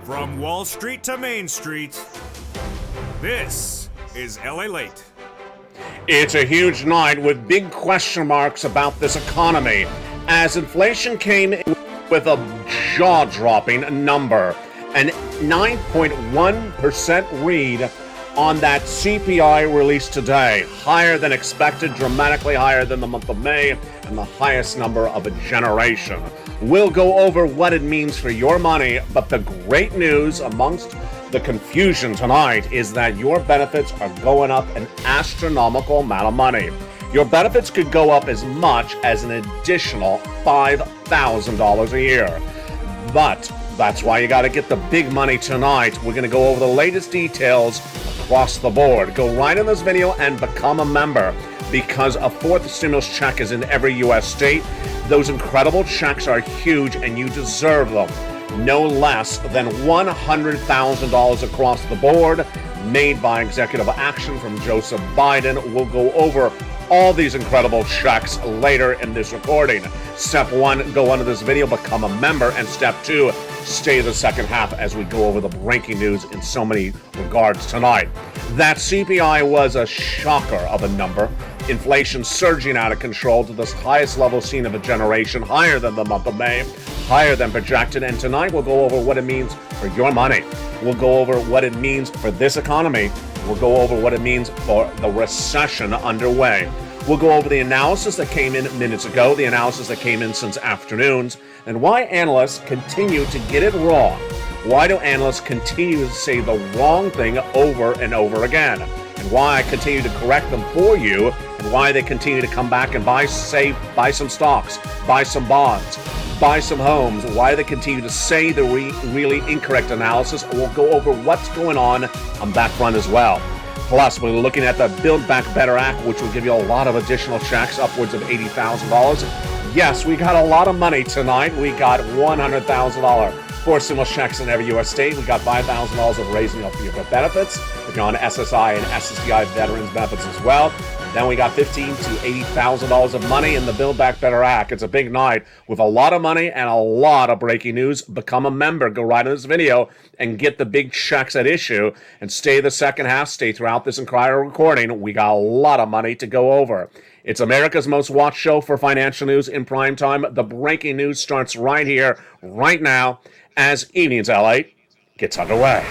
From Wall Street to Main Street, this is LALATE. It's a huge night with big question marks about this economy as inflation came in with a jaw-dropping number, an 9.1% read on that CPI released today, higher than expected, dramatically higher than the month of May, and the highest number of a generation. We'll go over what it means for your money, but the great news amongst the confusion tonight is that your benefits are going up an astronomical amount of money. Your benefits could go up as much as an additional $5,000 a year. But that's why you got to get the big money tonight. We're going to go over the latest details across the board. Go right in this video and become a member, because a fourth stimulus check is in every U.S. state. Those incredible checks are huge and you deserve them. No less than $100,000 across the board, made by executive action from Joseph Biden. We'll go over all these incredible checks later in this recording. Step 1, go under this video, become a member. And step 2, stay the second half as we go over the breaking news in so many regards tonight. That CPI was a shocker of a number. Inflation surging out of control to the highest level seen of a generation, higher than the month of May, higher than projected. And tonight we'll go over what it means for your money. We'll go over what it means for this economy. We'll go over what it means for the recession underway. We'll go over the analysis that came in minutes ago, the analysis that came in since afternoons, and why analysts continue to get it wrong. Why do analysts continue to say the wrong thing over and over again? And why I continue to correct them for you, and why they continue to come back and buy some stocks, buy some bonds, buy some homes, why they continue to say the really incorrect analysis. We'll go over what's going on that front as well. Plus, we're looking at the Build Back Better Act, which will give you a lot of additional checks, upwards of $80,000. Yes, we got a lot of money tonight. We got $100,000 for stimulus checks in every U.S. state. We got $5,000 of raising up your benefits if you're on SSI and SSDI veterans benefits as well. Then we got $15,000 to $80,000 of money in the Build Back Better Act. It's a big night with a lot of money and a lot of breaking news. Become a member. Go right in this video and get the big checks at issue. And stay the second half. Stay throughout this entire recording. We got a lot of money to go over. It's America's most watched show for financial news in prime time. The breaking news starts right here, right now, as Evenings LA gets underway.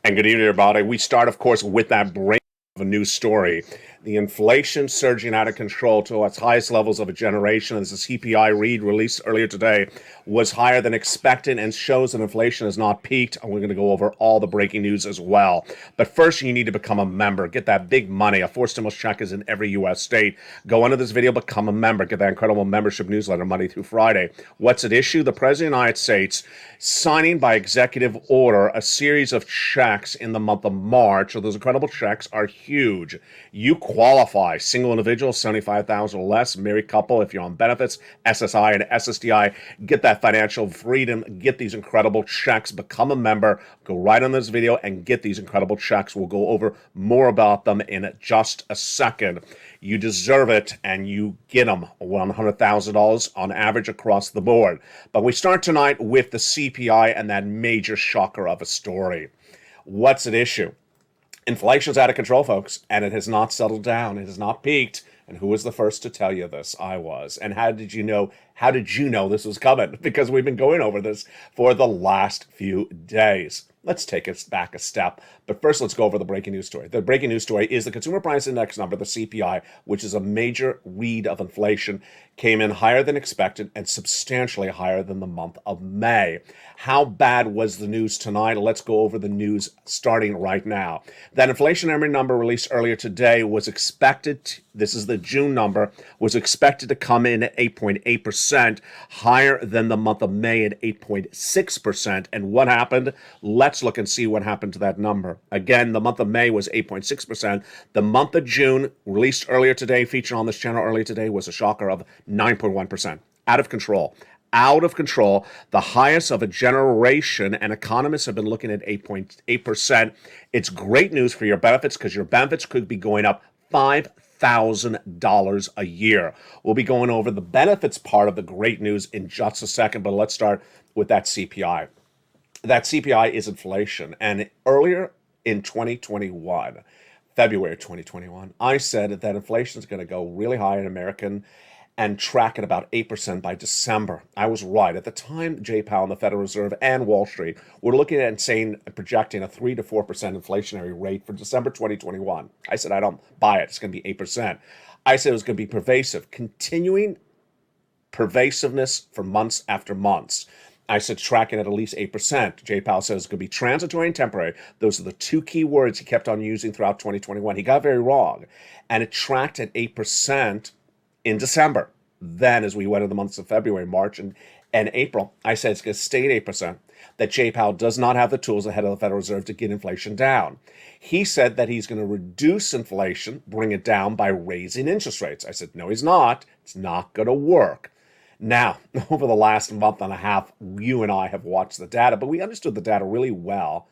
And good evening, everybody. We start, of course, with that break of a news story. The inflation surging out of control to its highest levels of a generation, as the CPI read released earlier today, was higher than expected and shows that inflation has not peaked. And we're going to go over all the breaking news as well. But first, you need to become a member. Get that big money. A fourth stimulus check is in every U.S. state. Go under this video, become a member. Get that incredible membership newsletter Monday through Friday. What's at issue? The President of the United States signing by executive order a series of checks in the month of March. So those incredible checks are huge. You qualify. Single individual, $75,000 or less. Married couple, if you're on benefits, SSI and SSDI, get that financial freedom. Get these incredible checks. Become a member. Go right on this video and get these incredible checks. We'll go over more about them in just a second. You deserve it, and you get them, $100,000 on average across the board. But we start tonight with the CPI and that major shocker of a story. What's at issue? Inflation's out of control, folks, and it has not settled down. It has not peaked. And who was the first to tell you this? I was. And how did you know? How did you know this was coming? Because we've been going over this for the last few days. Let's take us back a step. But first, let's go over the breaking news story. The breaking news story is the Consumer Price Index number, the CPI, which is a major read of inflation, came in higher than expected and substantially higher than the month of May. How bad was the news tonight? Let's go over the news starting right now. That inflationary number released earlier today was expected this is the June number, was expected to come in at 8.8%, higher than the month of May at 8.6%. And what happened? Let's look and see what happened to that number. Again, the month of May was 8.6%. The month of June, released earlier today, featured on this channel earlier today, was a shocker of 9.1%. Out of control. Out of control, the highest of a generation, and economists have been looking at 8.8%. It's great news for your benefits because your benefits could be going up $5,000 a year. We'll be going over the benefits part of the great news in just a second, but let's start with that CPI. That CPI is inflation, and earlier in 2021, February 2021, I said that inflation is going to go really high in American and track at about 8% by December. I was right. At the time, Jay Powell and the Federal Reserve and Wall Street were looking at and saying, projecting a 3 to 4% inflationary rate for December 2021. I said, I don't buy it. It's going to be 8%. I said it was going to be pervasive, continuing pervasiveness for months after months. I said tracking at least 8%. Jay Powell says it's going to be transitory and temporary. Those are the two key words he kept on using throughout 2021. He got very wrong. And it tracked at 8% in December. Then, as we went into the months of February, March, and April, I said it's going to stay at 8%, that Jay Powell does not have the tools ahead of the Federal Reserve to get inflation down. He said that he's going to reduce inflation, bring it down by raising interest rates. I said, no, he's not. It's not going to work. Now, over the last month and a half, you and I have watched the data, but we understood the data really well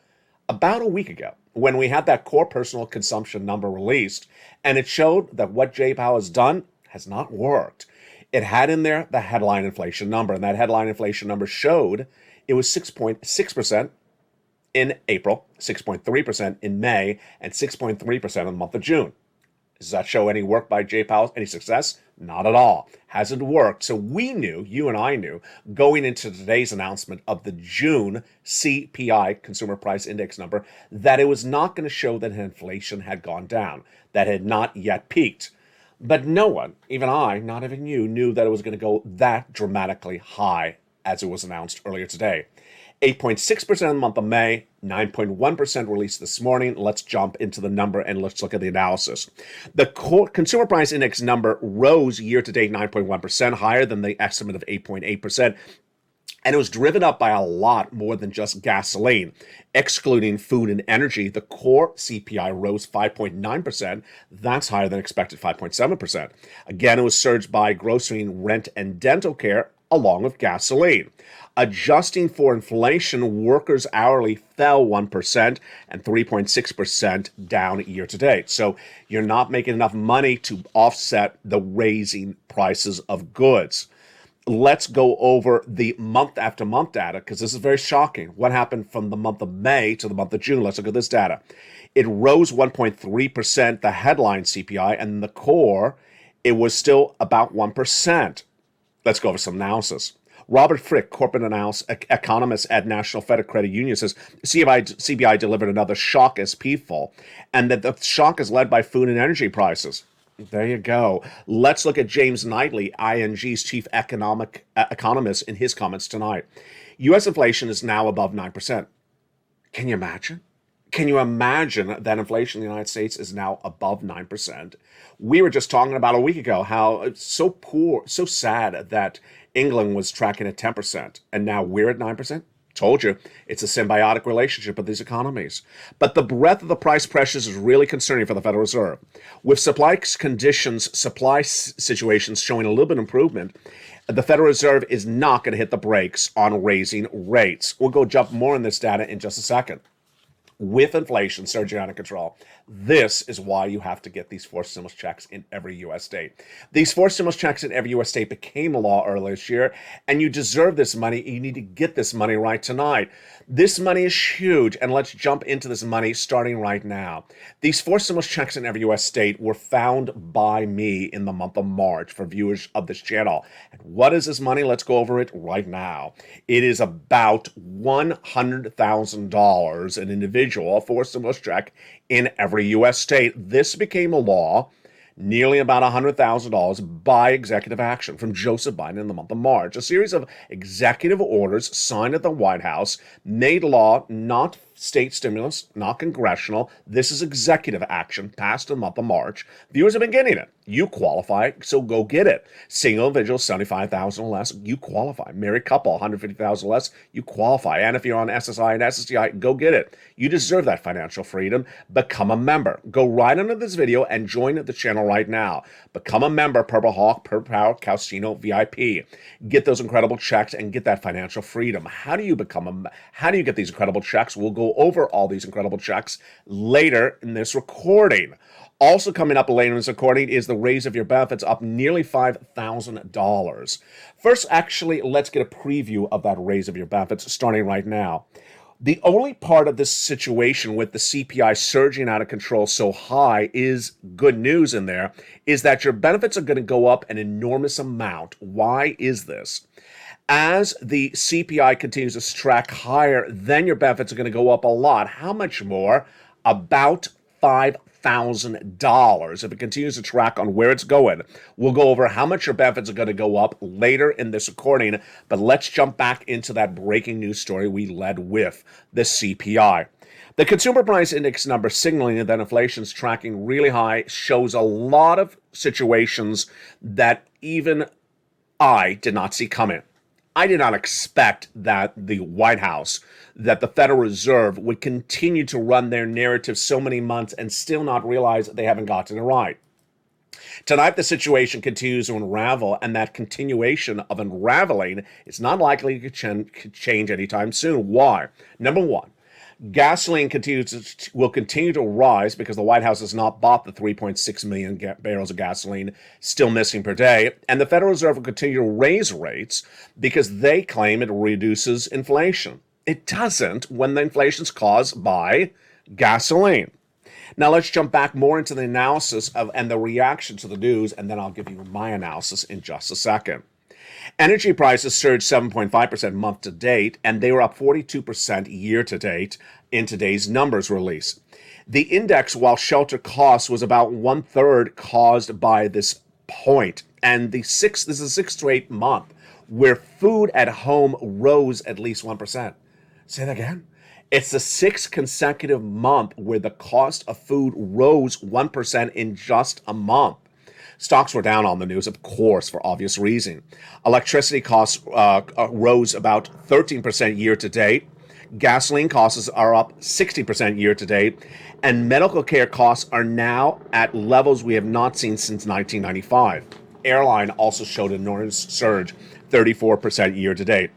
about a week ago when we had that core personal consumption number released, and it showed that what Jay Powell has done has not worked. It had in there the headline inflation number, and that headline inflation number showed it was 6.6% in April, 6.3% in May, and 6.3% in the month of June. Does that show any work by Jay Powell, any success? Not at all. Hasn't worked. So we knew, you and I knew, going into today's announcement of the June CPI, Consumer Price Index number, that it was not going to show that inflation had gone down, that had not yet peaked. But no one, even I, not even you, knew that it was going to go that dramatically high as it was announced earlier today. 8.6% in the month of May, 9.1% released this morning. Let's jump into the number and let's look at the analysis. The core Consumer Price Index number rose year-to-date 9.1%, higher than the estimate of 8.8%. And it was driven up by a lot more than just gasoline. Excluding food and energy, the core CPI rose 5.9%. That's higher than expected, 5.7%. Again, it was surged by grocery, rent, and dental care, along with gasoline. Adjusting for inflation, workers' hourly fell 1% and 3.6% down year to date. So you're not making enough money to offset the raising prices of goods. Let's go over the month after month data because this is very shocking. What happened from the month of May to the month of June? Let's look at this data. It rose 1.3%, the headline CPI, and the core, it was still about 1%. Let's go over some analysis. Robert Frick, corporate economist at National Fed Credit Union, says CPI delivered another shock as peaceful, and that the shock is led by food and energy prices. There you go. Let's look at James Knightley, ING's chief economist, in his comments tonight. U.S. inflation is now above 9%. Can you imagine? Can you imagine that inflation in the United States is now above 9%? We were just talking about a week ago how it's so poor, so sad that England was tracking at 10%, and now we're at 9%. Told you, it's a symbiotic relationship of these economies. But the breadth of the price pressures is really concerning for the Federal Reserve. With supply situations showing a little bit of improvement, the Federal Reserve is not going to hit the brakes on raising rates. We'll jump more in this data in just a second. With inflation surging out of control, this is why you have to get these forced stimulus checks in every U.S. state. These forced stimulus checks in every U.S. state became a law earlier this year, and you deserve this money. You need to get this money right tonight. This money is huge, and let's jump into this money starting right now. These forced stimulus checks in every U.S. state were found by me in the month of March for viewers of this channel. And what is this money? Let's go over it right now. It is about $100,000 an individual forced stimulus check in every U.S. state. This became a law, nearly about $100,000 by executive action from Joseph Biden in the month of March. A series of executive orders signed at the White House made law not state stimulus, not congressional. This is executive action passed in the month of March. Viewers have been getting it. You qualify, so go get it. Single individual, 75,000 or less, you qualify. Married couple, 150,000 or less, you qualify. And if you're on SSI and SSDI, go get it. You deserve that financial freedom. Become a member. Go right under this video and join the channel right now. Become a member, Purple Hawk, Purple Power, Calcino, VIP. Get those incredible checks and get that financial freedom. How do you get these incredible checks? We'll go over all these incredible checks later in this recording. Also coming up later in this recording is the raise of your benefits, up nearly $5,000. First, actually, let's get a preview of that raise of your benefits starting right now. The only part of this situation with the CPI surging out of control so high is good news in there, is that your benefits are going to go up an enormous amount. Why is this? As the CPI continues to track higher, then your benefits are going to go up a lot. How much more? About $5,000 if it continues to track on where it's going. We'll go over how much your benefits are going to go up later in this recording, but let's jump back into that breaking news story we led with, the CPI. The Consumer Price Index number signaling that inflation is tracking really high shows a lot of situations that even I did not see coming. I did not expect that the White House, that the Federal Reserve would continue to run their narrative so many months and still not realize that they haven't gotten it right. Tonight, the situation continues to unravel, and that continuation of unraveling is not likely to change anytime soon. Why? Number one, gasoline will continue to rise because the White House has not bought the 3.6 million barrels of gasoline still missing per day, and the Federal Reserve will continue to raise rates because they claim it reduces inflation. It doesn't when the inflation's caused by gasoline. Now let's jump back more into the analysis and the reaction to the news, and then I'll give you my analysis in just a second. Energy prices surged 7.5% month to date, and they were up 42% year to date in today's numbers release. The index, while shelter costs, was about 1/3 caused by this point. And this is the sixth straight month where food at home rose at least 1%. Say that again. It's the sixth consecutive month where the cost of food rose 1% in just a month. Stocks were down on the news, of course, for obvious reason. Electricity costs rose about 13% year to date. Gasoline costs are up 60% year to date. And medical care costs are now at levels we have not seen since 1995. Airline also showed an enormous surge, 34% year to date.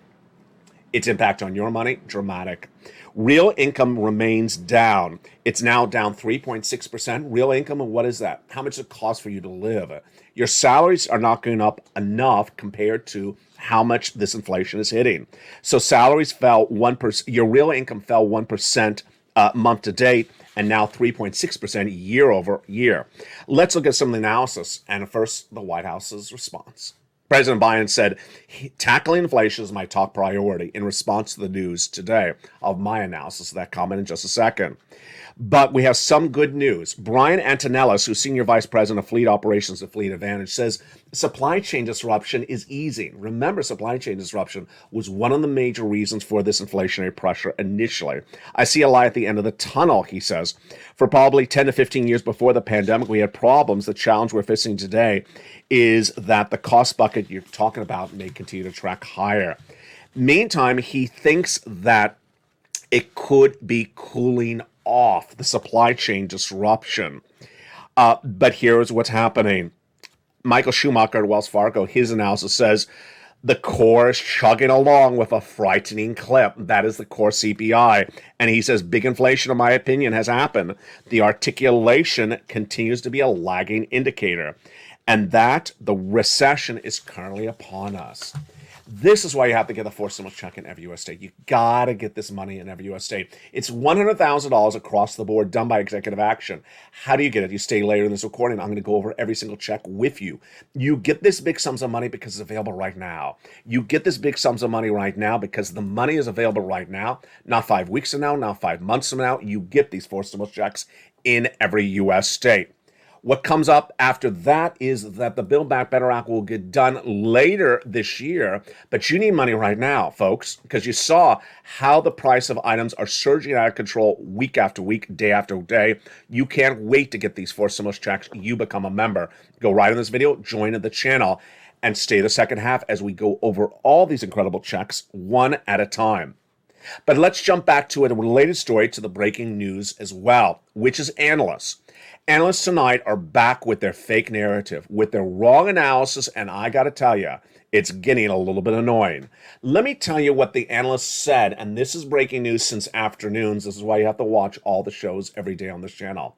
Its impact on your money, dramatic. Real income remains down. It's now down 3.6%. Real income, and what is that? How much does it cost for you to live? Your salaries are not going up enough compared to how much this inflation is hitting. So salaries fell 1%. Your real income fell 1% month to date, and now 3.6% year over year. Let's look at some of the analysis. And first, the White House's response. President Biden said, tackling inflation is my top priority in response to the news today. I'll have my analysis of that comment in just a second. But we have some good news. Brian Antonellis, who's Senior Vice President of Fleet Operations at Fleet Advantage, says supply chain disruption is easing. Remember, supply chain disruption was one of the major reasons for this inflationary pressure initially. I see a light at the end of the tunnel, he says. For probably 10 to 15 years before the pandemic, we had problems. The challenge we're facing today is that the cost bucket you're talking about may continue to track higher. Meantime, he thinks that it could be cooling off, the supply chain disruption. But here's what's happening. Michael Schumacher at Wells Fargo, his analysis says the core is chugging along with a frightening clip. That is the core CPI. And he says big inflation, in my opinion, has happened. The articulation continues to be a lagging indicator. And that the recession is currently upon us. This is why you have to get the forced stimulus check in every U.S. state. You got to get this money in every U.S. state. It's $100,000 across the board done by executive action. How do you get it? You stay later in this recording. I'm going to go over every single check with you. You get this big sums of money because it's available right now. You get this big sums of money right now because the money is available right now, not 5 weeks from now, not 5 months from now. You get these forced stimulus checks in every U.S. state. What comes up after that is that the Build Back Better Act will get done later this year, but you need money right now, folks, because you saw how the price of items are surging out of control week after week, day after day. You can't wait to get these 4 stimulus checks. You become a member. Go right in this video, join the channel, and stay the second half as we go over all these incredible checks one at a time. But let's jump back to a related story to the breaking news as well, which is analysts. Analysts tonight are back with their fake narrative, with their wrong analysis, and I got to tell you, it's getting a little bit annoying. Let me tell you what the analysts said, and this is breaking news since afternoons. This is why you have to watch all the shows every day on this channel.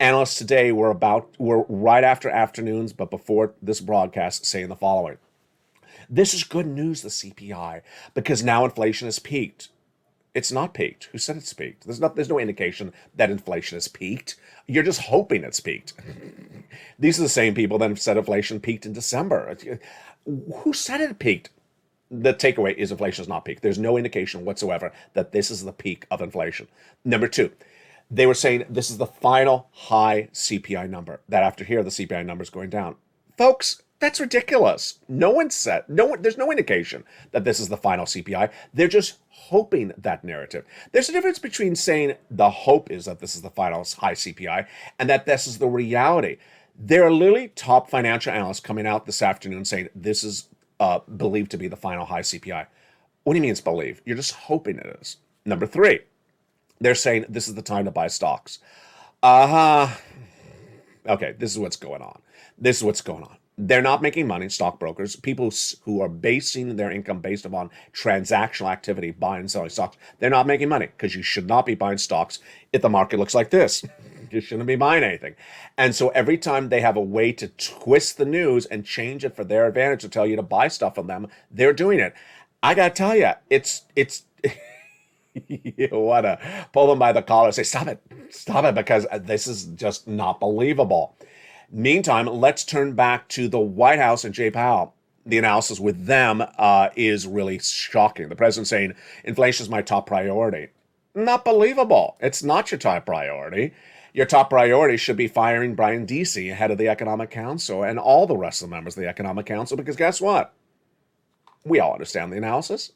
Analysts today were right after afternoons, but before this broadcast, saying the following. This is good news, the CPI, because now inflation has peaked. It's not peaked. Who said it's peaked? There's no indication that inflation has peaked. You're just hoping it's peaked. These are the same people that said inflation peaked in December. Who said it peaked? The takeaway is inflation is not peaked. There's no indication whatsoever that this is the peak of inflation. Number 2, they were saying this is the final high CPI number, that after here, the CPI number is going down. Folks, that's ridiculous. There's no indication that this is the final CPI. They're just hoping that narrative. There's a difference between saying the hope is that this is the final high CPI and that this is the reality. There are literally top financial analysts coming out this afternoon saying this is believed to be the final high CPI. What do you mean it's believed? You're just hoping it is. Number 3, they're saying this is the time to buy stocks. Okay, this is what's going on. They're not making money, stockbrokers, people who are basing their income based upon transactional activity, buying and selling stocks. They're not making money because you should not be buying stocks if the market looks like this. You shouldn't be buying anything. And so every time they have a way to twist the news and change it for their advantage to tell you to buy stuff from them, they're doing it. I got to tell you, it's you want to pull them by the collar and say, stop it, because this is just not believable. Meantime, let's turn back to the White House and Jay Powell. The analysis with them is really shocking. The president saying inflation is my top priority. Not believable. It's not your top priority. Your top priority should be firing Brian Deasy, head of the Economic Council, and all the rest of the members of the Economic Council, because guess what? We all understand the analysis.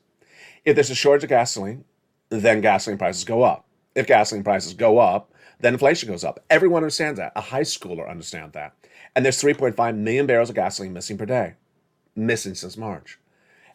If there's a shortage of gasoline, then gasoline prices go up. If gasoline prices go up, then inflation goes up. Everyone understands that. A high schooler understands that. And there's 3.5 million barrels of gasoline missing per day. Missing since March.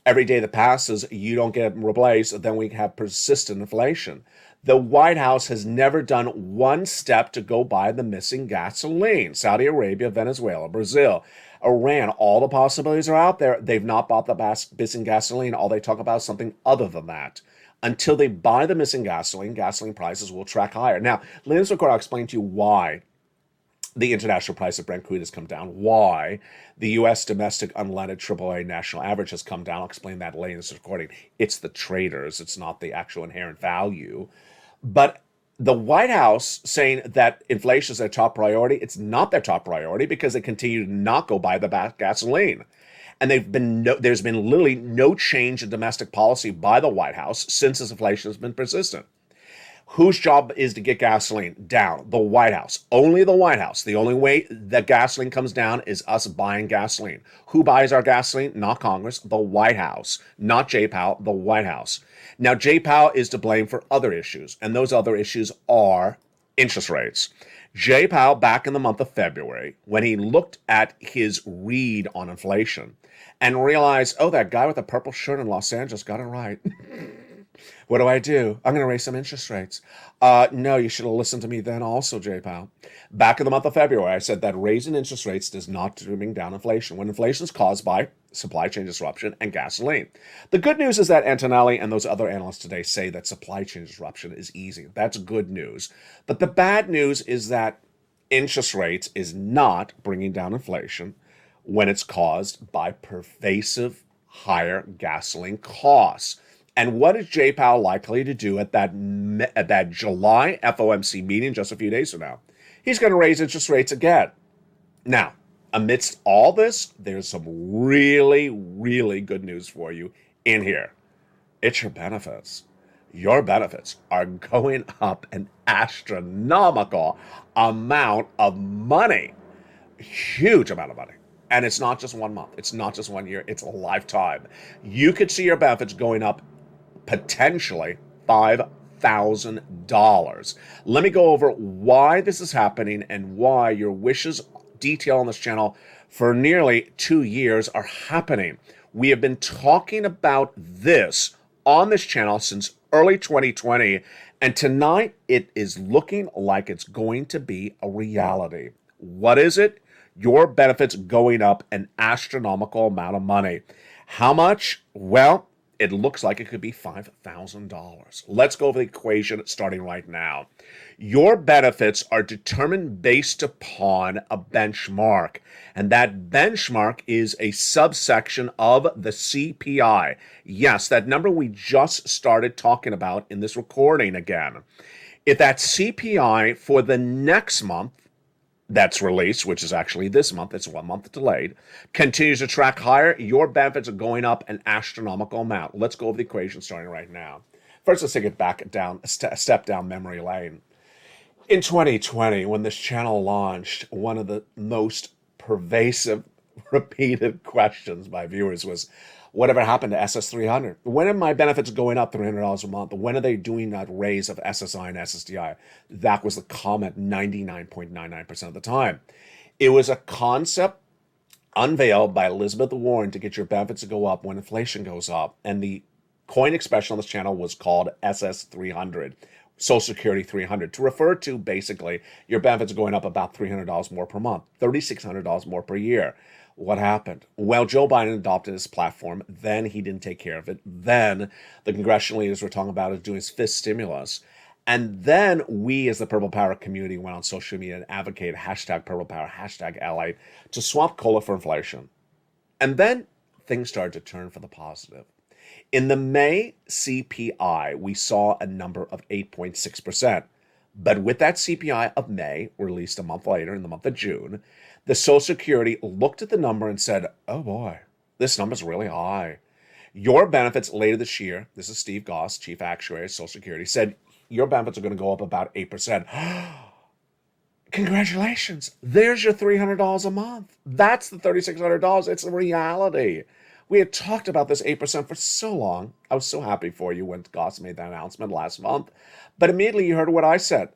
Every day that passes, you don't get replaced, then we have persistent inflation. The White House has never done one step to go buy the missing gasoline. Saudi Arabia, Venezuela, Brazil, Iran, all the possibilities are out there. They've not bought the missing gasoline. All they talk about is something other than that. Until they buy the missing gasoline prices will track higher. Now, later in this recording, I'll explain to you why the international price of Brent crude has come down, why the U.S. domestic unleaded AAA national average has come down. I'll explain that later in this recording. It's the traders. It's not the actual inherent value. But the White House saying that inflation is their top priority, it's not their top priority because they continue to not go buy the gasoline. And there's been literally no change in domestic policy by the White House since this inflation has been persistent. Whose job is to get gasoline down? The White House. Only the White House. The only way that gasoline comes down is us buying gasoline. Who buys our gasoline? Not Congress, the White House. Not Jay Powell, the White House. Now, Jay Powell is to blame for other issues, and those other issues are interest rates. Jay Powell, back in the month of February, when he looked at his read on inflation and realized, oh, that guy with the purple shirt in Los Angeles got it right. What do? I'm going to raise some interest rates. No, you should have listened to me then also, Jay Powell. Back in the month of February, I said that raising interest rates does not bring down inflation when inflation is caused by supply chain disruption and gasoline. The good news is that Antonelli and those other analysts today say that supply chain disruption is easy. That's good news. But the bad news is that interest rates is not bringing down inflation when it's caused by pervasive higher gasoline costs. And what is Jay Powell likely to do at that July FOMC meeting just a few days from now? He's going to raise interest rates again. Now, amidst all this, there's some really, really good news for you in here. It's your benefits. Your benefits are going up an astronomical amount of money. Huge amount of money. And it's not just 1 month. It's not just 1 year. It's a lifetime. You could see your benefits going up potentially $5,000. Let me go over why this is happening and why your wishes detail on this channel for nearly 2 years are happening. We have been talking about this on this channel since early 2020, and tonight it is looking like it's going to be a reality. What is it? Your benefits going up an astronomical amount of money. How much? Well, it looks like it could be $5,000. Let's go over the equation starting right now. Your benefits are determined based upon a benchmark, and that benchmark is a subsection of the CPI. Yes, that number we just started talking about in this recording again. If that CPI for the next month that's released, which is actually this month, it's 1 month delayed, continues to track higher, your benefits are going up an astronomical amount. Let's go over the equation starting right now. First, let's take it back down, a step down memory lane. In 2020, when this channel launched, one of the most pervasive, repeated questions by viewers was, whatever happened to SS300? When are my benefits going up $300 a month? When are they doing that raise of SSI and SSDI? That was the comment 99.99% of the time. It was a concept unveiled by Elizabeth Warren to get your benefits to go up when inflation goes up. And the coin expression on this channel was called SS300. Social Security 300, to refer to basically your benefits going up about $300 more per month, $3,600 more per year. What happened? Well, Joe Biden adopted his platform. Then he didn't take care of it. Then the congressional leaders were talking about it doing his fifth stimulus. And then we as the Purple Power community went on social media and advocated hashtag Purple Power, hashtag LALATE to swap COLA for inflation. And then things started to turn for the positive. In the May CPI, we saw a number of 8.6%. But with that CPI of May, released a month later in the month of June, the Social Security looked at the number and said, oh boy, this number's really high. Your benefits later this year, this is Steve Goss, Chief Actuary of Social Security, said your benefits are going to go up about 8%. Congratulations. There's your $300 a month. That's the $3,600. It's a reality. We had talked about this 8% for so long. I was so happy for you when Goss made that announcement last month. But immediately you heard what I said.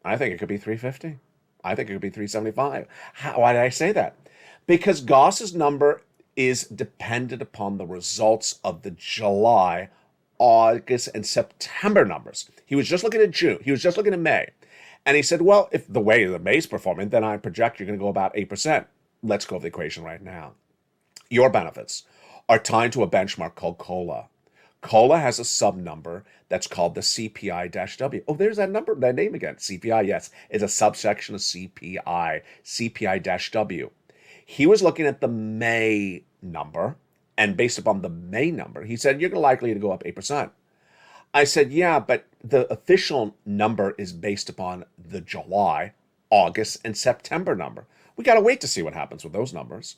I think it could be $350. I think it could be $375. Why did I say that? Because Goss's number is dependent upon the results of the July, August, and September numbers. He was just looking at June. He was just looking at May. And he said, well, if the way the May's performing, then I project you're going to go about 8%. Let's go over the equation right now. Your benefits are tied to a benchmark called COLA. COLA has a sub number that's called the CPI-W. Oh, there's that number, that name again. CPI, yes, is a subsection of CPI, CPI-W. He was looking at the May number, and based upon the May number, he said, you're likely to go up 8%. I said, yeah, but the official number is based upon the July, August, and September number. We got to wait to see what happens with those numbers.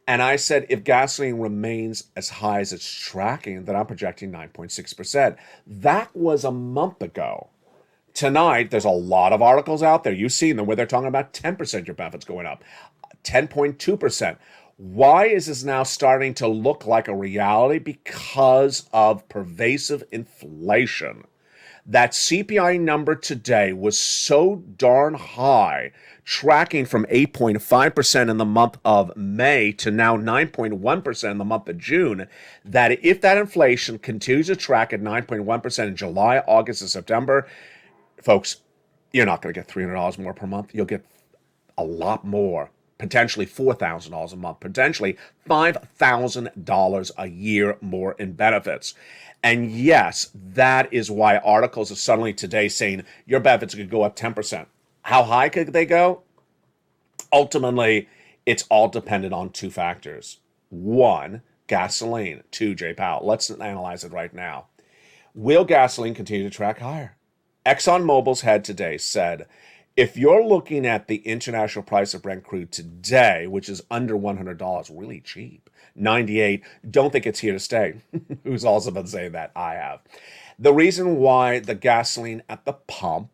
And I said, if gasoline remains as high as it's tracking, then I'm projecting 9.6%. That was a month ago. Tonight, there's a lot of articles out there. You've seen them where they're talking about 10% your benefits going up, 10.2%. Why is this now starting to look like a reality? Because of pervasive inflation. That CPI number today was so darn high, tracking from 8.5% in the month of May to now 9.1% in the month of June, that if that inflation continues to track at 9.1% in July, August, and September, folks, you're not going to get $300 more per month. You'll get a lot more, potentially $4,000 a month, potentially $5,000 a year more in benefits. And yes, that is why articles are suddenly today saying your benefits could go up 10%. How high could they go? Ultimately, it's all dependent on two factors. One, gasoline. Two, Jay Powell. Let's analyze it right now. Will gasoline continue to track higher? ExxonMobil's head today said, if you're looking at the international price of Brent crude today, which is under $100, really cheap, 98, don't think it's here to stay. Who's also been saying that? I have. The reason why the gasoline at the pump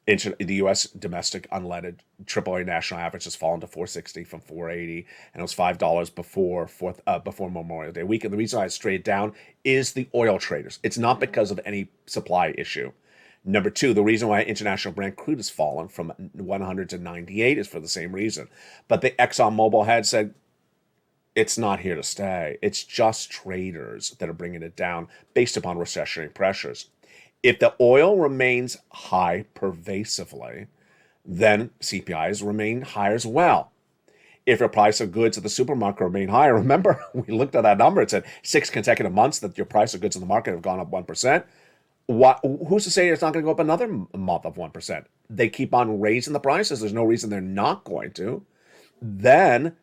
The U.S. domestic unleaded AAA national average has fallen to 460 from 480, and it was $5 before Memorial Day week. And the reason I straight down is the oil traders. It's not because of any supply issue. Number two, the reason why international Brent crude has fallen from 100 to 98 is for the same reason. But the ExxonMobil had said it's not here to stay. It's just traders that are bringing it down based upon recessionary pressures. If the oil remains high pervasively, then CPIs remain high as well. If your price of goods at the supermarket remain high, remember, we looked at that number. It said 6 consecutive months that your price of goods in the market have gone up 1%. Who's to say it's not going to go up another month of 1%? They keep on raising the prices. There's no reason they're not going to. Then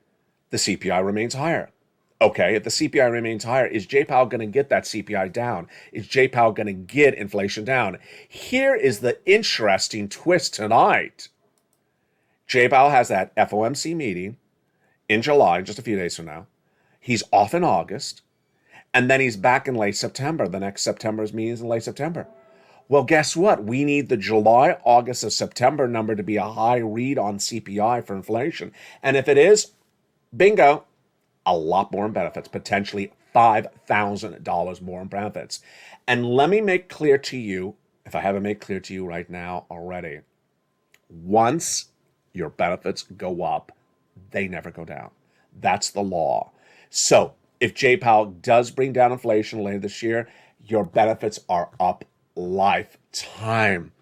the CPI remains higher. Okay, if the CPI remains higher, is Jay Powell going to get that CPI down? Is Jay Powell going to get inflation down? Here is the interesting twist tonight. Jay Powell has that FOMC meeting in July, just a few days from now. He's off in August, and then he's back in late September. The next September's meeting is in late September. Well, guess what? We need the July, August, and September number to be a high read on CPI for inflation. And if it is, bingo, a lot more in benefits, potentially $5,000 more in benefits. And let me make clear to you, if I haven't made clear to you right now already, once your benefits go up, they never go down. That's the law. So if Jay Powell does bring down inflation later this year, your benefits are up lifetime.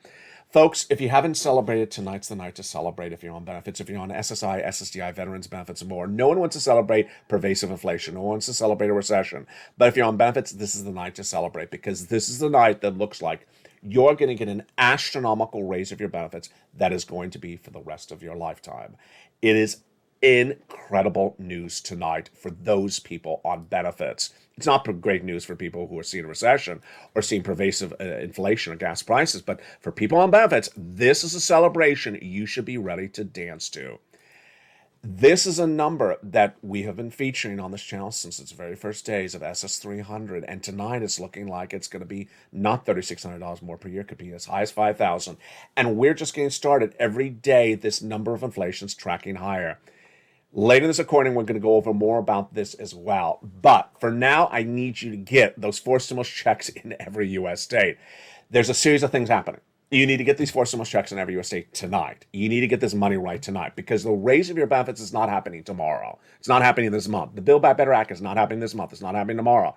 Folks, if you haven't celebrated, tonight's the night to celebrate if you're on benefits. If you're on SSI, SSDI, veterans benefits, and more. No one wants to celebrate pervasive inflation. No one wants to celebrate a recession. But if you're on benefits, this is the night to celebrate, because this is the night that looks like you're going to get an astronomical raise of your benefits that is going to be for the rest of your lifetime. It is incredible news tonight for those people on benefits. It's not great news for people who are seeing a recession or seeing pervasive inflation of gas prices, but for people on benefits, this is a celebration you should be ready to dance to. This is a number that we have been featuring on this channel since its very first days of SS300, and tonight it's looking like it's going to be not $3,600 more per year, it could be as high as $5,000. And we're just getting started. Every day, this number of inflation is tracking higher. Later in this recording, we're going to go over more about this as well. But for now, I need you to get those 4 stimulus checks in every U.S. state. There's a series of things happening. You need to get these 4 stimulus checks in every U.S. state tonight. You need to get this money right tonight, because the raise of your benefits is not happening tomorrow. It's not happening this month. The Build Back Better Act is not happening this month. It's not happening tomorrow.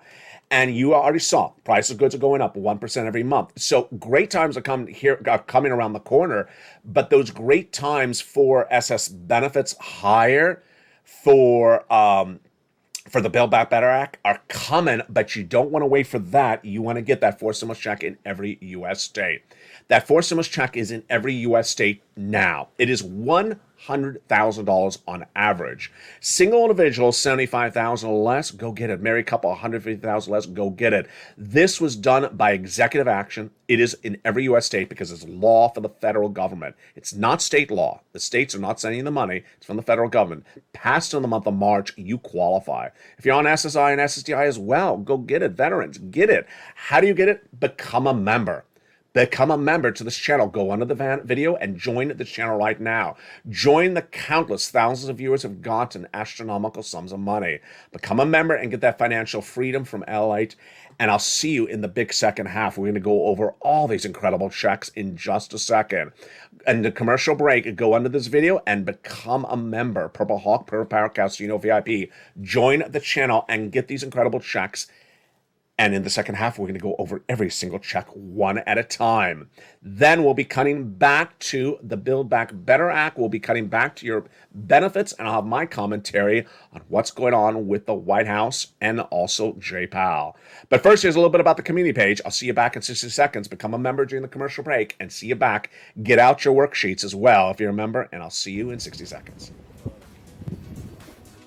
And you already saw price of goods are going up 1% every month. So great times are coming around the corner, but those great times for SS benefits higher, for the Build Back Better Act are coming, but you don't want to wait for that. You want to get that 4 stimulus check in every U.S. state. That 4 stimulus check is in every U.S. state now. It is $100,000 on average. Single individuals, $75,000 or less, go get it. Married couple, $150,000 less, go get it. This was done by executive action. It is in every U.S. state because it's law for the federal government. It's not state law. The states are not sending the money. It's from the federal government. Passed in the month of March, you qualify. If you're on SSI and SSDI as well, go get it. Veterans, get it. How do you get it? Become a member. Become a member to this channel. Go under the video and join the channel right now. Join the countless thousands of viewers who have gotten astronomical sums of money. Become a member and get that financial freedom from LALATE. And I'll see you in the big second half. We're going to go over all these incredible checks in just a second. And the commercial break, go under this video and become a member. Purple Hawk, Purple Power Casino VIP. Join the channel and get these incredible checks. And in the second half, we're going to go over every single check one at a time. Then we'll be cutting back to the Build Back Better Act. We'll be cutting back to your benefits, and I'll have my commentary on what's going on with the White House and also Jay Powell. But first, here's a little bit about the community page. I'll see you back in 60 seconds. Become a member during the commercial break and see you back. Get out your worksheets as well if you're a member, and I'll see you in 60 seconds.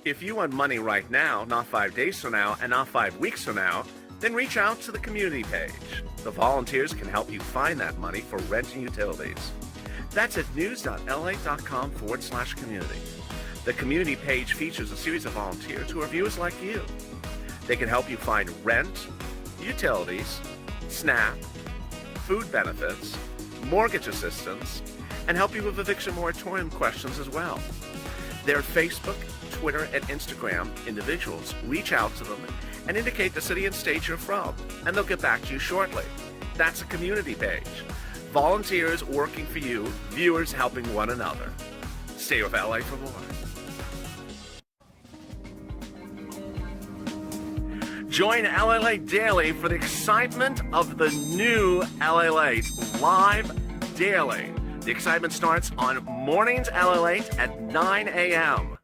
If you want money right now, not 5 days from now, and not 5 weeks from now, then reach out to the community page. The volunteers can help you find that money for rent and utilities. That's at news.lalate.com/community. The community page features a series of volunteers who are viewers like you. They can help you find rent, utilities, SNAP, food benefits, mortgage assistance, and help you with eviction moratorium questions as well. Their Facebook, Twitter, and Instagram individuals reach out to them and indicate the city and state you're from, and they'll get back to you shortly. That's a community page. Volunteers working for you, viewers helping one another. Stay with LA for more. Join LALATE daily for the excitement of the new LALATE live daily. The excitement starts on mornings LALATE at 9 a.m.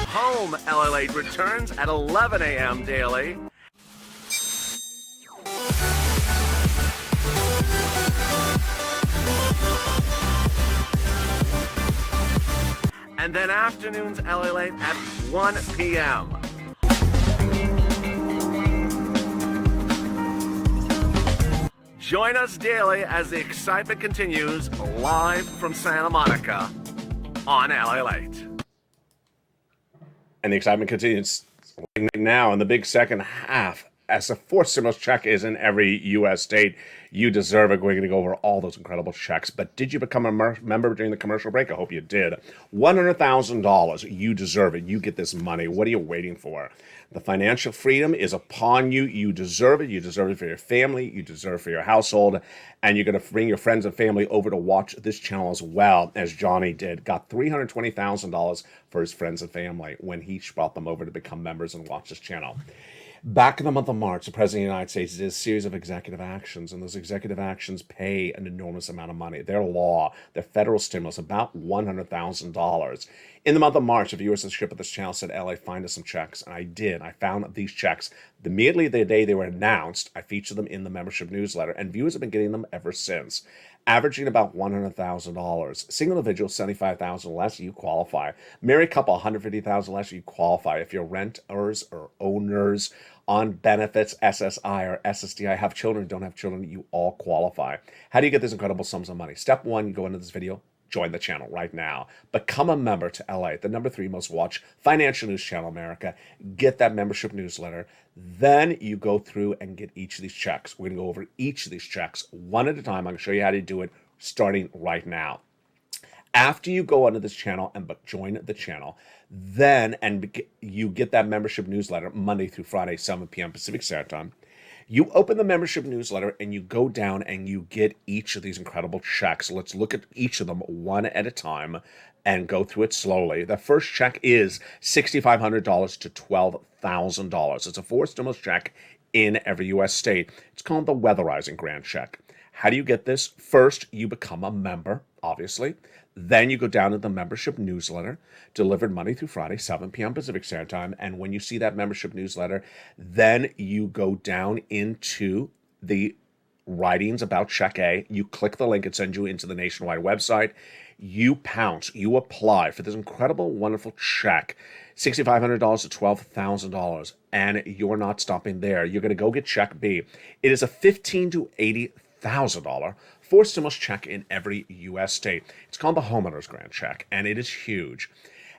Home LALATE returns at 11 a.m. daily. And then afternoons LALATE at 1 p.m. Join us daily as the excitement continues live from Santa Monica on LALATE. And the excitement continues now in the big second half. As the fourth stimulus check is in every U.S. state, you deserve it. We're going to go over all those incredible checks. But did you become a member during the commercial break? I hope you did. $100,000. You deserve it. You get this money. What are you waiting for? The financial freedom is upon you. You deserve it. You deserve it for your family. You deserve it for your household. And you're going to bring your friends and family over to watch this channel as well, as Johnny did. Got $320,000 for his friends and family when he brought them over to become members and watch this channel. Back in the month of March, the President of the United States did a series of executive actions, and those executive actions pay an enormous amount of money. They're law, they're federal stimulus, about $100,000. In the month of March, a viewership of this channel said, LA, find us some checks, and I did. I found these checks. Immediately the day they were announced, I featured them in the membership newsletter, and viewers have been getting them ever since. Averaging about $100,000. Single individual, $75,000 less, you qualify. Married couple, $150,000 less, you qualify. If you're renters or owners on benefits, SSI or SSDI, have children, don't have children, you all qualify. How do you get these incredible sums of money? Step one, you go into this video, join the channel right now. Become a member to LA, the #3 most watched financial news channel in America. Get that membership newsletter. Then you go through and get each of these checks. We're going to go over each of these checks one at a time. I'm going to show you how to do it starting right now. After you go onto this channel and join the channel, then you get that membership newsletter Monday through Friday, 7 p.m. Pacific Standard Time. You open the membership newsletter and you go down and you get each of these incredible checks. Let's look at each of them one at a time and go through it slowly. The first check is $6,500 to $12,000. It's a fourth stimulus check in every U.S. state. It's called the Weatherizing Grant Check. How do you get this? First, you become a member, obviously. Then you go down to the membership newsletter, delivered Monday through Friday, 7 p.m. Pacific Standard Time. And when you see that membership newsletter, then you go down into the writings about Check A. You click the link and sends you into the nationwide website. You pounce, you apply for this incredible, wonderful check, $6,500 to $12,000. And you're not stopping there. You're going to go get Check B. It is a $15,000 to $80,000 fourth stimulus check in every U.S. state. It's called the Homeowners Grant Check, and it is huge.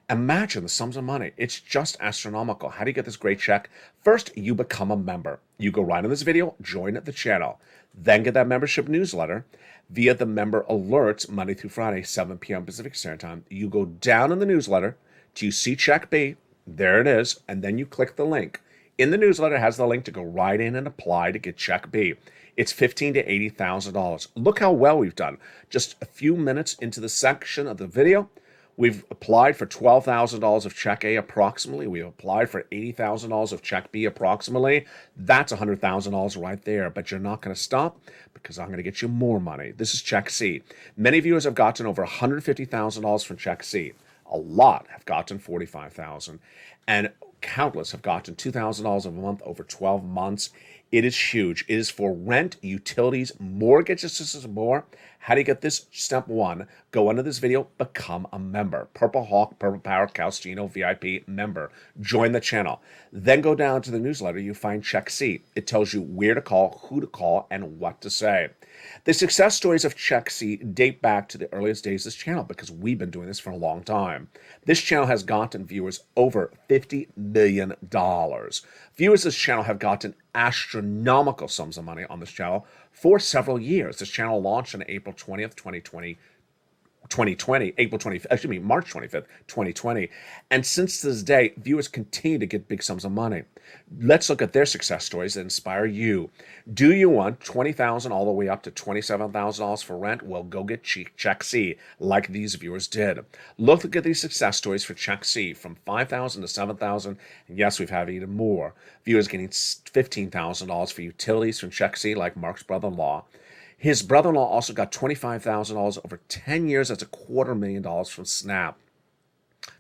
Imagine the sums of money. It's just astronomical. How do you get this great check? First, you become a member. You go right in this video, join the channel, then get that membership newsletter via the member alerts Monday through Friday, 7 p.m. Pacific Standard Time. You go down in the newsletter till you see Check B. There it is, and then you click the link. In the newsletter, it has the link to go right in and apply to get Check B. It's $15,000 to $80,000. Look how well we've done. Just a few minutes into the section of the video, we've applied for $12,000 of Check A approximately. We've applied for $80,000 of Check B approximately. That's $100,000 right there. But you're not going to stop because I'm going to get you more money. This is Check C. Many viewers have gotten over $150,000 from Check C. A lot have gotten $45,000. And countless have gotten $2,000 a month over 12 months. It is huge. It is for rent, utilities, mortgage assistance, and more. How do you get this? Step 1, go under this video, become a member. Purple Hawk, Purple Power, Calcino, VIP member. Join the channel. Then go down to the newsletter, you find Check C. It tells you where to call, who to call, and what to say. The success stories of Check C date back to the earliest days of this channel because we've been doing this for a long time. This channel has gotten viewers over $50 million. Viewers of this channel have gotten astronomical sums of money on this channel for several years. This channel launched on April 20th, 2020, March 25th, 2020. And since this day, viewers continue to get big sums of money. Let's look at their success stories that inspire you. Do you want $20,000 all the way up to $27,000 for rent? Well, go get Check C, like these viewers did. Look at these success stories for Check C, from $5,000 to $7,000, and yes, we've had even more. Viewers getting $15,000 for utilities from Check C, like Mark's brother-in-law. His brother-in-law also got $25,000 over 10 years. That's $250,000 from Snap.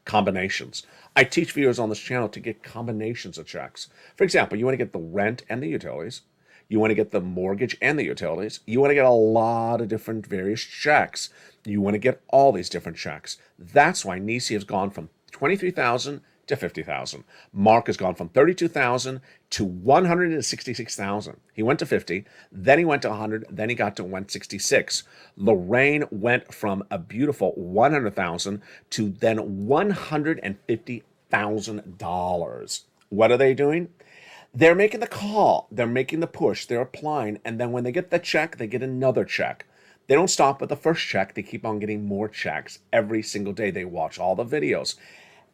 Combinations. I teach viewers on this channel to get combinations of checks. For example, you want to get the rent and the utilities. You want to get the mortgage and the utilities. You want to get a lot of different various checks. You want to get all these different checks. That's why Nisi has gone from $23,000 to $50,000. Mark has gone from $32,000 to $166,000. He went to 50, then he went to 100, then he got to 166. Lorraine went from a beautiful $100,000 to then $150,000. What are they doing? They're making the call, they're making the push, they're applying, and then when they get the check, they get another check. They don't stop with the first check, they keep on getting more checks every single day. They watch all the videos.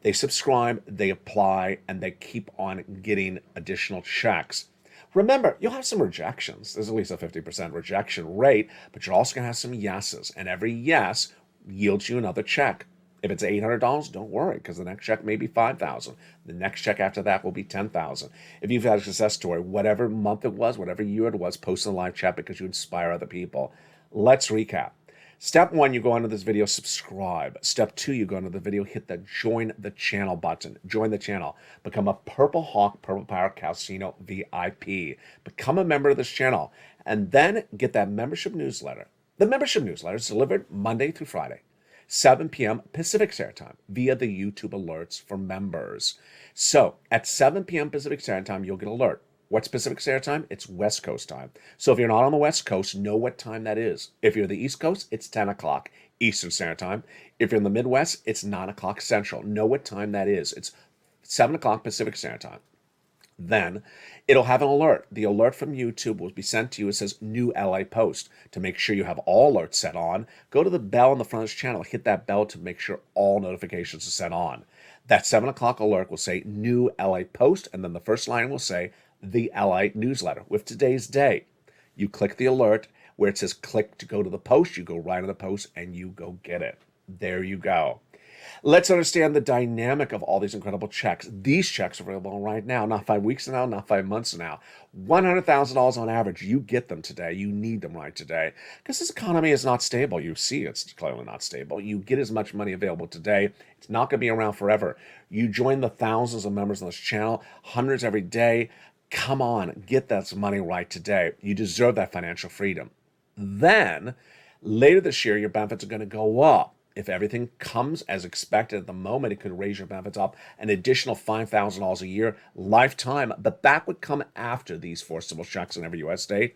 They subscribe, they apply, and they keep on getting additional checks. Remember, you'll have some rejections. There's at least a 50% rejection rate, but you're also going to have some yeses, and every yes yields you another check. If it's $800, don't worry, because the next check may be $5,000. The next check after that will be $10,000. If you've had a success story, whatever month it was, whatever year it was, post in the live chat because you inspire other people. Let's recap. Step 1, you go under this video, subscribe. Step 2, you go under the video, hit the join the channel button. Join the channel. Become a Purple Hawk, Purple Power Calcino VIP. Become a member of this channel. And then get that membership newsletter. The membership newsletter is delivered Monday through Friday, 7 p.m. Pacific Standard Time, via the YouTube alerts for members. So, at 7 p.m. Pacific Standard Time, you'll get an alert. What's Pacific Standard Time? It's West Coast time. So if you're not on the West Coast, know what time that is. If you're the East Coast, it's 10 o'clock Eastern Standard Time. If you're in the Midwest, it's 9 o'clock Central. Know what time that is. It's 7 o'clock Pacific Standard Time. Then it'll have an alert. The alert from YouTube will be sent to you. It says new LA post. To make sure you have all alerts set on, go to the bell on the front of this channel. Hit that bell to make sure all notifications are set on. That 7 o'clock alert will say new LA post, and then the first line will say the LA newsletter with today's date. You click the alert where it says click to go to the post. You go right to the post and you go get it. There you go. Let's understand the dynamic of all these incredible checks. These checks are available right now, not 5 weeks from now, not 5 months from now. $100,000 on average. You get them today. You need them right today. Because this economy is not stable. You see it's clearly not stable. You get as much money available today. It's not going to be around forever. You join the thousands of members on this channel, hundreds every day. Come on, get that money right today. You deserve that financial freedom. Then, later this year, your benefits are going to go up. If everything comes as expected at the moment, it could raise your benefits up an additional $5,000 a year, lifetime. But that would come after these forcible checks in every U.S. state.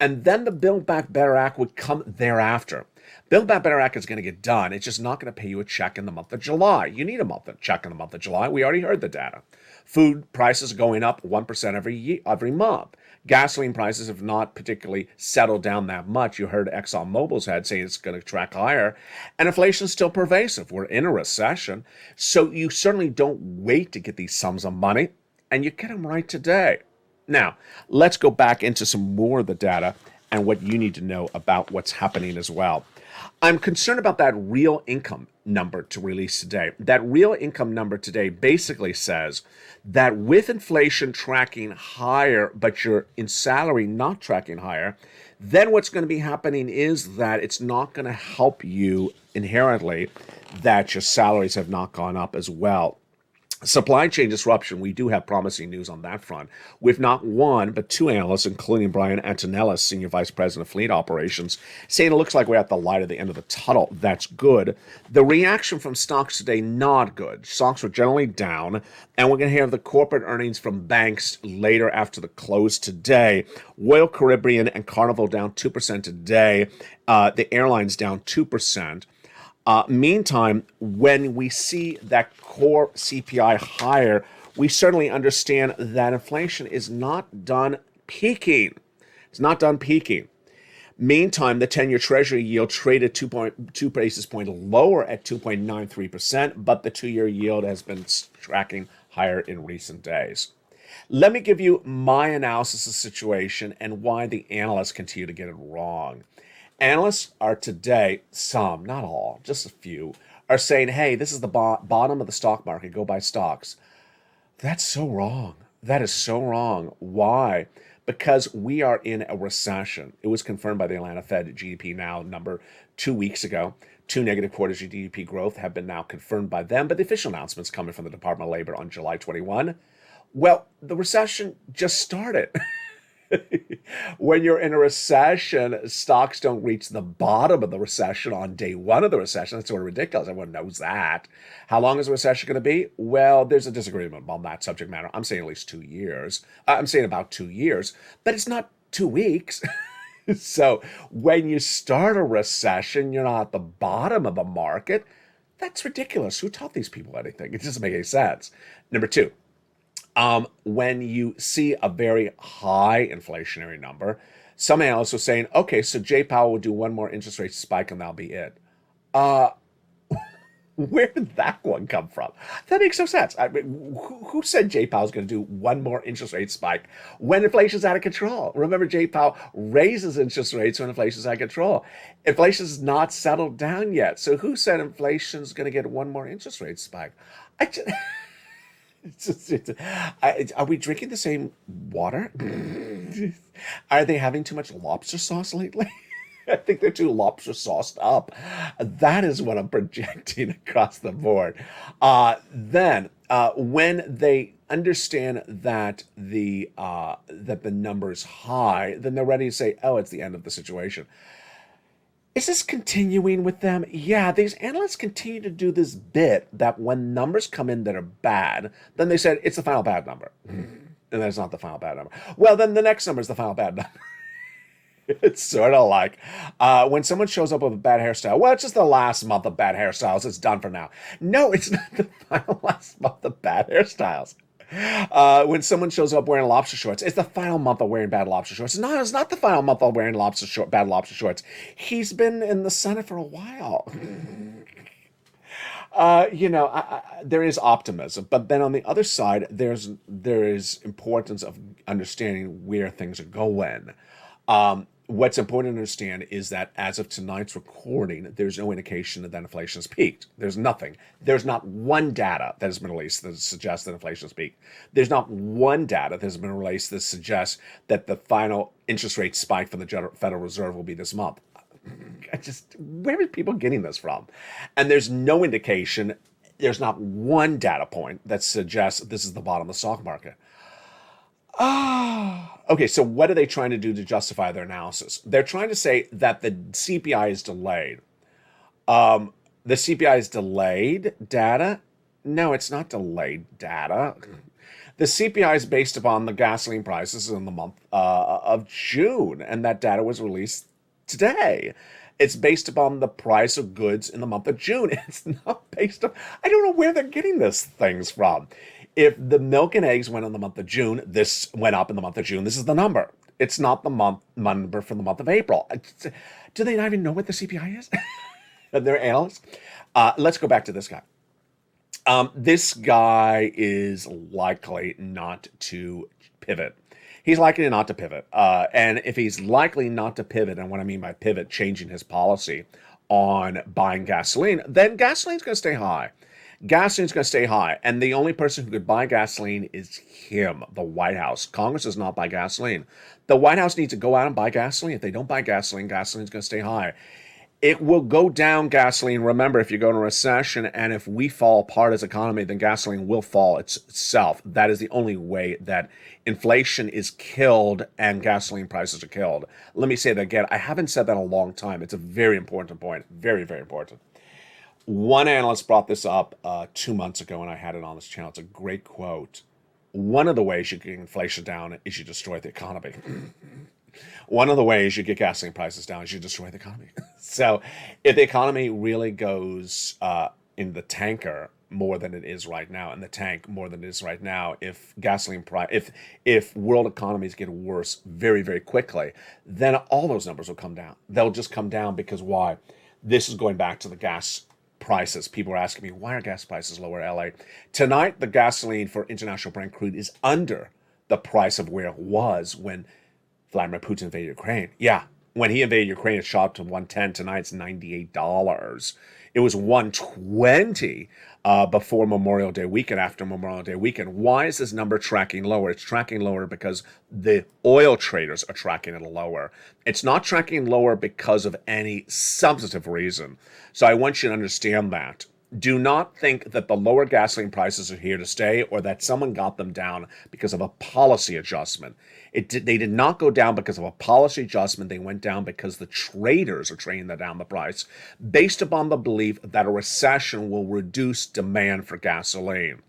And then the Build Back Better Act would come thereafter. Build Back Better Act is going to get done. It's just not going to pay you a check in the month of July. You need a check in the month of July. We already heard the data. Food prices are going up 1% every month. Gasoline prices have not particularly settled down that much. You heard ExxonMobil's head saying it's going to track higher. And inflation is still pervasive. We're in a recession. So you certainly don't wait to get these sums of money, and you get them right today. Now, let's go back into some more of the data and what you need to know about what's happening as well. I'm concerned about that real income number to release today. That real income number today basically says that with inflation tracking higher, but you're in salary not tracking higher, then what's going to be happening is that it's not going to help you inherently that your salaries have not gone up as well. Supply chain disruption, we do have promising news on that front, with not one, but two analysts, including Brian Antonellis, Senior Vice President of Fleet Operations, saying it looks like we're at the light at the end of the tunnel. That's good. The reaction from stocks today, not good. Stocks were generally down, and we're going to have the corporate earnings from banks later after the close today. Royal Caribbean and Carnival down 2% today. The airlines down 2%. Meantime, when we see that core CPI higher, we certainly understand that inflation is not done peaking. It's not done peaking. Meantime, the 10-year Treasury yield traded 2 basis points lower at 2.93%, but the 2-year yield has been tracking higher in recent days. Let me give you my analysis of the situation and why the analysts continue to get it wrong. Analysts are today, some, not all, just a few, are saying, hey, this is the bottom of the stock market, go buy stocks. That's so wrong. That is so wrong. Why? Because we are in a recession. It was confirmed by the Atlanta Fed GDP Now number 2 weeks ago. 2 negative quarters of GDP growth have been now confirmed by them, but the official announcement's coming from the Department of Labor on July 21. Well, the recession just started. When you're in a recession, stocks don't reach the bottom of the recession on day one of the recession. That's sort of ridiculous. Everyone knows that. How long is the recession going to be? Well, there's a disagreement on that subject matter. I'm saying at least 2 years. I'm saying about 2 years, but it's not 2 weeks. So when you start a recession, you're not at the bottom of the market. That's ridiculous. Who taught these people anything? It doesn't make any sense. Number two. When you see a very high inflationary number, some analysts are saying, okay, so Jay Powell will do one more interest rate spike and that'll be it. Where did that one come from? That makes no sense. I mean, who said Jay Powell's going to do one more interest rate spike when inflation's out of control? Remember, Jay Powell raises interest rates when inflation's out of control. Inflation's not settled down yet. So who said inflation's going to get one more interest rate spike? Are we drinking the same water? Are they having too much lobster sauce lately? I think they're too lobster sauced up. That is what I'm projecting across the board. Then, when they understand that the number is high, then they're ready to say, "Oh, it's the end of the situation." Is this continuing with them? Yeah, these analysts continue to do this bit that when numbers come in that are bad, then they said it's the final bad number. And that's not the final bad number. Well, then the next number is the final bad number. It's sort of like when someone shows up with a bad hairstyle. Well, it's just the last month of bad hairstyles. It's done for now. No, it's not the final last month of bad hairstyles. When someone shows up wearing lobster shorts, it's the final month of wearing bad lobster shorts. No, it's not the final month of wearing bad lobster shorts. He's been in the Senate for a while. There is optimism, but then on the other side, there is importance of understanding where things are going. What's important to understand is that as of tonight's recording, there's no indication that inflation has peaked. There's nothing. There's not one data that has been released that suggests that inflation has peaked. There's not one data that has been released that suggests that the final interest rate spike from the Federal Reserve will be this month. Where are people getting this from? And there's no indication, there's not one data point that suggests this is the bottom of the stock market. Okay, so what are they trying to do to justify their analysis? They're trying to say that the CPI is delayed. The CPI is delayed data? No, it's not delayed data. The CPI is based upon the gasoline prices in the month of June, and that data was released today. It's based upon the price of goods in the month of June. It's not based on, I don't know where they're getting these things from. If the milk and eggs went in the month of June, this went up in the month of June. This is the number. It's not the number from the month of April. Do they not even know what the CPI is? They're analysts. Let's go back to this guy. This guy is likely not to pivot. He's likely not to pivot. And if he's likely not to pivot, and what I mean by pivot, changing his policy on buying gasoline, then gasoline's going to stay high. Gasoline's going to stay high, and the only person who could buy gasoline is him, the White House. Congress does not buy gasoline. The White House needs to go out and buy gasoline. If they don't buy gasoline, gasoline's going to stay high. It will go down, gasoline. Remember, if you go into a recession and if we fall apart as an economy, then gasoline will fall itself. That is the only way that inflation is killed and gasoline prices are killed. Let me say that again. I haven't said that in a long time. It's a very important point. Very, very important. One analyst brought this up 2 months ago, and I had it on this channel. It's a great quote. One of the ways you get inflation down is you destroy the economy. One of the ways you get gasoline prices down is you destroy the economy. So if the economy really goes in the tanker more than it is right now, in the tank more than it is right now, if gasoline price, if world economies get worse very, very quickly, then all those numbers will come down. They'll just come down because why? This is going back to the gas prices. People are asking me, why are gas prices lower in LA? Tonight, the gasoline for international Brent crude is under the price of where it was when Vladimir Putin invaded Ukraine. Yeah, when he invaded Ukraine, it shot to 110. Tonight, it's $98. It was 120 before Memorial Day weekend, after Memorial Day weekend. Why is this number tracking lower? It's tracking lower because the oil traders are tracking it lower. It's not tracking lower because of any substantive reason. So I want you to understand that. Do not think that the lower gasoline prices are here to stay or that someone got them down because of a policy adjustment. They did not go down because of a policy adjustment. They went down because the traders are trading down the price based upon the belief that a recession will reduce demand for gasoline.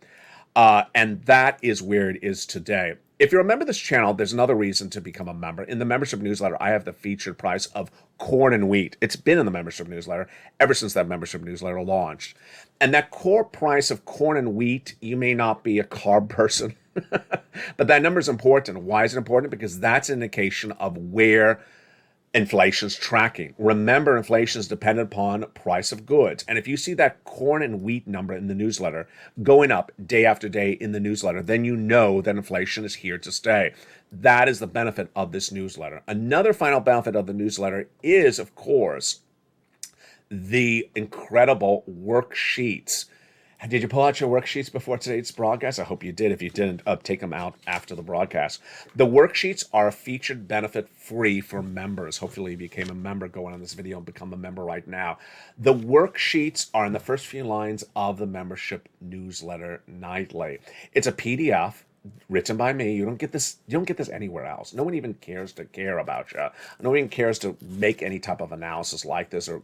And that is where it is today. If you remember this channel, there's another reason to become a member. In the membership newsletter, I have the featured price of corn and wheat. It's been in the membership newsletter ever since that membership newsletter launched. And that core price of corn and wheat, you may not be a carb person, but that number is important. Why is it important? Because that's an indication of where inflation's tracking. Remember, inflation is dependent upon price of goods. And if you see that corn and wheat number in the newsletter going up day after day in the newsletter, then you know that inflation is here to stay. That is the benefit of this newsletter. Another final benefit of the newsletter is, of course, the incredible worksheets. Did you pull out your worksheets before today's broadcast? I hope you did. If you didn't, take them out after the broadcast. The worksheets are a featured benefit free for members. Hopefully you became a member. Go on this video and become a member right now. The worksheets are in the first few lines of the membership newsletter nightly. It's a PDF written by me. You don't get this anywhere else. No one even cares to care about you. No one even cares to make any type of analysis like this or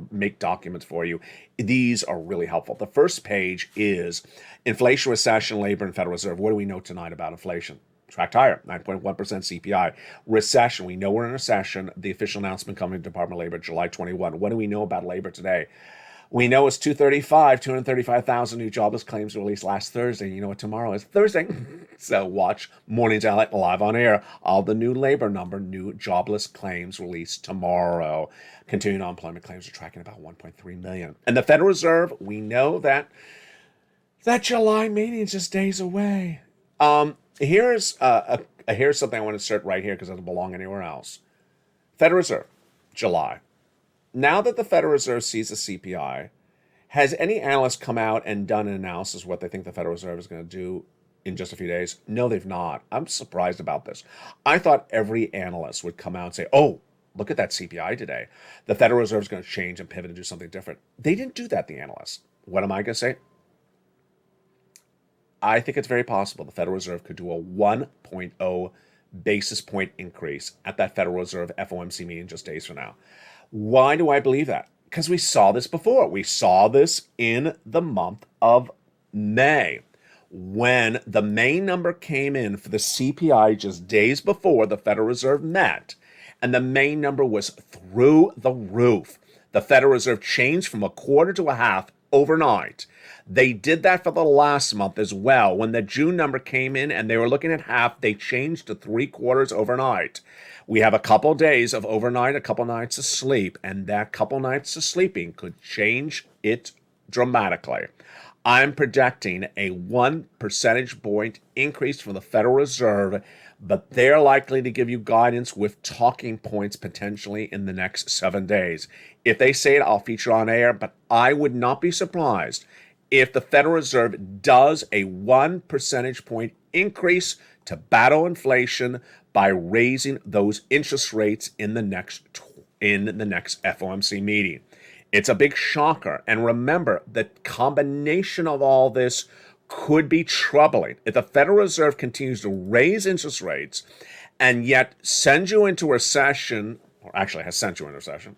make documents for you. These are really helpful. The first page is inflation, recession, labor, and Federal Reserve. What do we know tonight about inflation? Tracked higher, 9.1% CPI. Recession, we know we're in a recession. The official announcement coming to Department of Labor, July 21. What do we know about labor today? We know it's 235,000 new jobless claims released last Thursday. You know what tomorrow is? Thursday. So watch Mornings Outlet live on air. All the new labor number, new jobless claims released tomorrow. Continuing unemployment claims are tracking about 1.3 million. And the Federal Reserve, we know that July meeting is just days away. Here's something I want to insert right here because it doesn't belong anywhere else. Federal Reserve, July. Now that the Federal Reserve sees the CPI, has any analyst come out and done an analysis of what they think the Federal Reserve is going to do in just a few days? No, they've not. I'm surprised about this. I thought every analyst would come out and say, oh, look at that CPI today. The Federal Reserve is going to change and pivot and do something different. They didn't do that, the analysts. What am I going to say? I think it's very possible the Federal Reserve could do a 1.0 basis point increase at that Federal Reserve FOMC meeting just days from now. Why do I believe that? Because we saw this before. We saw this in the month of May when the May number came in for the CPI just days before the Federal Reserve met, and the May number was through the roof. The Federal Reserve changed from a quarter to a half overnight. They did that for the last month as well. When the June number came in and they were looking at half, they changed to 3/4 overnight. We have a couple days of overnight, a couple nights of sleep, and that couple nights of sleeping could change it dramatically. I'm projecting a 1 percentage point increase from the Federal Reserve, but they're likely to give you guidance with talking points potentially in the next 7 days. If they say it, I'll feature on air, but I would not be surprised if the Federal Reserve does a 1 percentage point increase to battle inflation by raising those interest rates in the next in the next FOMC meeting. It's a big shocker. And remember, the combination of all this could be troubling. If the Federal Reserve continues to raise interest rates and yet sends you into a recession, or actually has sent you into a recession,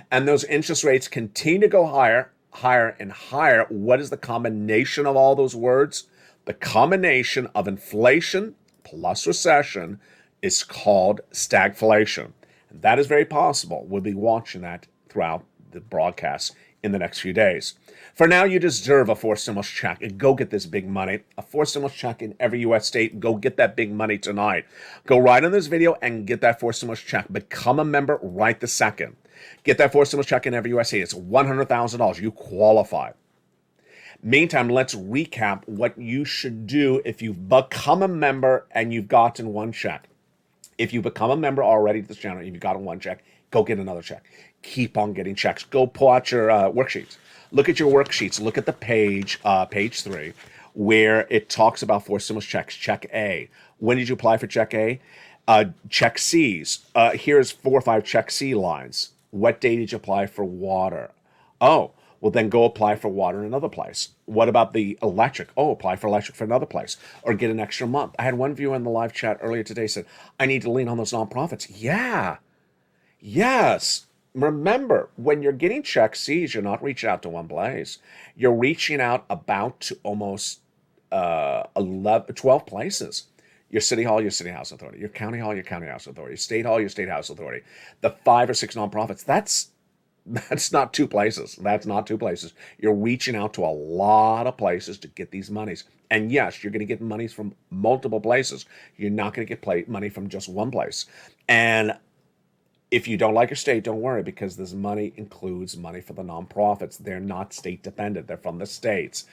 and those interest rates continue to go higher, higher, and higher, what is the combination of all those words? The combination of inflation plus recession is called stagflation. And that is very possible. We'll be watching that throughout the broadcast in the next few days. For now, you deserve a forced stimulus check. And go get this big money. A forced stimulus check in every U.S. state. Go get that big money tonight. Go right on this video and get that forced stimulus check. Become a member right this second. Get that forced stimulus check in every U.S. state. It's $100,000. You qualify. Meantime, let's recap what you should do if you've become a member and you've gotten one check. If you become a member already to this channel, you've gotten one check, go get another check. Keep on getting checks. Go pull out your worksheets. Look at your worksheets. Look at the page 3, where it talks about forced stimulus checks. Check A. When did you apply for check A? Check C's. Here's 4 or 5 check C lines. What day did you apply for water? Oh, well, then go apply for water in another place. What about the electric? Oh, apply for electric for another place, or get an extra month. I had one viewer in the live chat earlier today said, I need to lean on those nonprofits. Yeah. Yes. Remember, when you're getting check C's, you're not reaching out to one place. You're reaching out about to almost 12 places. Your city hall, your city house authority. Your county hall, your county house authority. State hall, your state house authority. The 5 or 6 nonprofits. That's not 2 places. That's not 2 places. You're reaching out to a lot of places to get these monies. And yes, you're going to get monies from multiple places. You're not going to get money from just one place. And if you don't like your state, don't worry, because this money includes money for the nonprofits. They're not state dependent. They're from the states.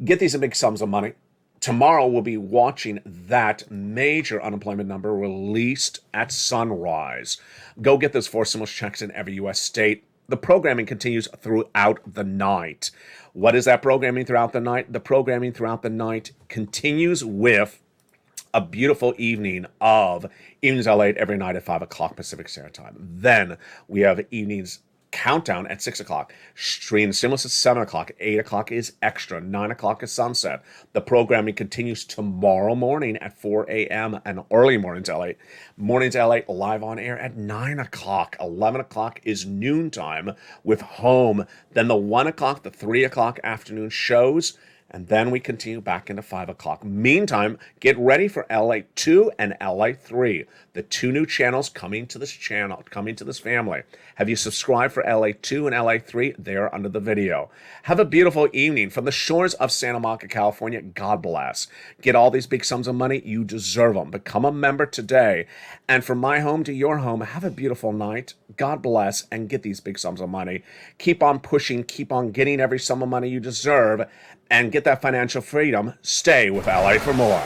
Get these in big sums of money. Tomorrow we'll be watching that major unemployment number released at sunrise. Go get those forced stimulus checks in every U.S. state. The programming continues throughout the night. What is that programming throughout the night? The programming throughout the night continues with a beautiful evening of Evenings LALATE every night at 5 o'clock Pacific Standard Time. Then we have Evenings Countdown at 6 o'clock. Stream Stimulus at 7 o'clock. 8 o'clock is Extra. 9 o'clock is Sunset. The programming continues tomorrow morning at 4 a.m. and early Mornings LALATE. Mornings LALATE live on air at 9 o'clock. 11 o'clock is Noontime with Home. Then the 1 o'clock, the 3 o'clock afternoon shows. And then we continue back into 5 o'clock. Meantime, get ready for LA2 and LA3, the 2 new channels coming to this channel, coming to this family. Have you subscribed for LA2 and LA3? They're under the video. Have a beautiful evening from the shores of Santa Monica, California. God bless. Get all these big sums of money. You deserve them. Become a member today. And from my home to your home, have a beautiful night. God bless, and get these big sums of money. Keep on pushing. Keep on getting every sum of money you deserve. And get that financial freedom. Stay with LA for more.